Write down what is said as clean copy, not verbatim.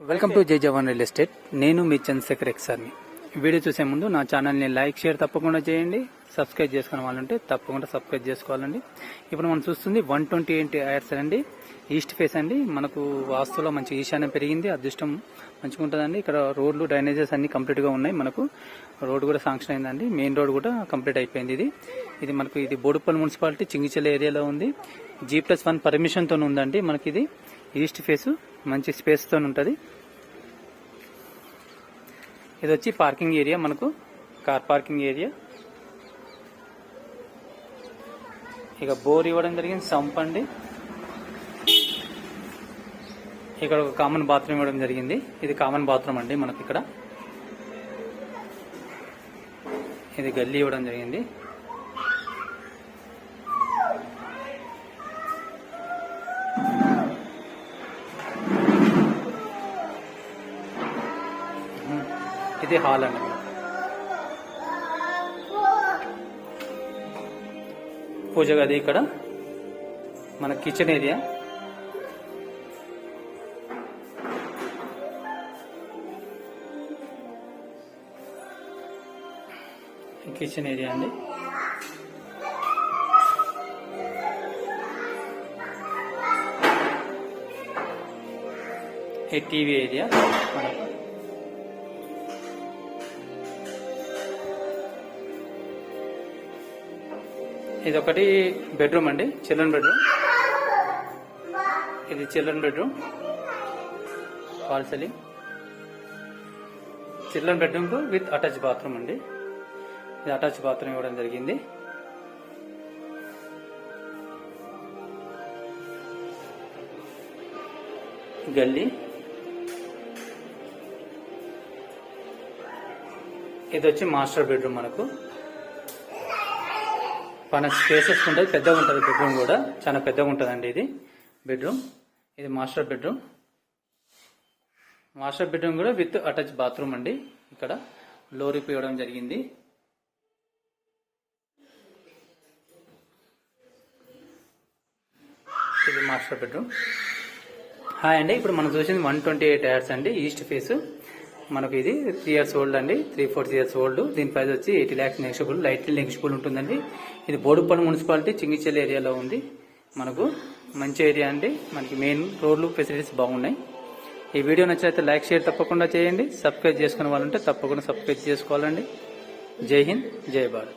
Welcome to జై జవాన్ real estate. నేను మీ Chandrasekhar ఎక్సార్ని. Video చూసే ముందు నా ఛానల్ని లైక్ షేర్ తప్పకుండా చేయండి. సబ్స్క్రైబ్ చేసుకునే వాళ్ళంటే తప్పకుండా సబ్స్క్రైబ్ చేసుకోవాలండి. ఇప్పుడు మనం చూస్తుంది 128 యార్డ్స్ అండి, ఈస్ట్ ఫేస్ అండి. మనకు వాస్తులో మంచి ఈశాన్యం పెరిగింది, అదృష్టం మంచిగా ఉంటుందండి. ఇక్కడ రోడ్లు డ్రైనేజెస్ అన్ని కంప్లీట్గా ఉన్నాయి. మనకు రోడ్ కూడా శాంక్షన్ అయిందండి, మెయిన్ రోడ్ కూడా కంప్లీట్ అయిపోయింది. ఇది మనకు బోడుపల్లి మున్సిపాలిటీ చింగిచెల్ల ఏరియాలో ఉంది. G+1 పర్మిషన్తో ఉందండి. మనకి ఇది ఈస్ట్ ఫేస్ మంచి స్పేస్తో ఉంటుంది. ఇది వచ్చి పార్కింగ్ ఏరియా, మనకు కార్ పార్కింగ్ ఏరియా. ఇక బోర్ ఇవ్వడం జరిగింది, సంప్ అండి. ఇక్కడ ఒక కామన్ బాత్రూమ్ ఇవ్వడం జరిగింది. ఇది కామన్ బాత్రూమ్ అండి. మనకి ఇక్కడ ఇది గల్లీ ఇవ్వడం జరిగింది. ఇది హాల్ అండి. పూజ గది ఇక్కడ మన కిచెన్ ఏరియా. కిచెన్ ఏరియా అండి. ఈ టీవీ ఏరియా. ఇది ఒకటి బెడ్రూమ్ అండి, చిల్డ్రన్ బెడ్రూమ్. ఇది children bedroom, fall ceiling. Children bedroom కు విత్ అటాచ్ బాత్రూమ్ అండి. ఇది అటాచ్ బాత్రూమ్ ఇవ్వడం జరిగింది. గల్లీ. ఇది వచ్చి మాస్టర్ బెడ్రూమ్. మనకు పైన స్పేసెస్ ఉంటుంది, పెద్దగా ఉంటుంది. బెడ్రూమ్ కూడా చాలా పెద్దగా ఉంటుందండి ఇది బెడ్రూమ్. ఇది మాస్టర్ బెడ్రూమ్. మాస్టర్ బెడ్రూమ్ కూడా విత్ అటాచ్ బాత్రూమ్ అండి. ఇక్కడ లోరీ ఇవ్వడం జరిగింది. ఇది మాస్టర్ బెడ్రూమ్. హాయ్ అండి, ఇప్పుడు మనం చూసింది 128 యార్డ్స్ అండి, ఈస్ట్ ఫేస్. మనకు ఇది 3 years ఓల్డ్ అండి, 3-4 years ఓల్డ్. దీని ప్రైస్ వచ్చి 80 lakhs నెగిషియబుల్, లైట్లీ నెగిషియబుల్ ఉంటుందండి. ఇది బోడుపల్లి మున్సిపాలిటీ చింగిచెల్ల ఏరియాలో ఉంది. మనకు మంచి ఏరియా అండి. మనకి మెయిన్ రోడ్లు ఫెసిలిటీస్ బాగున్నాయి. ఈ వీడియో నచ్చితే లైక్ షేర్ తప్పకుండా చేయండి. సబ్స్క్రైబ్ చేసుకునే వాళ్ళంటే తప్పకుండా సబ్స్క్రైబ్ చేసుకోవాలండి. జై హింద్, జై భారత్.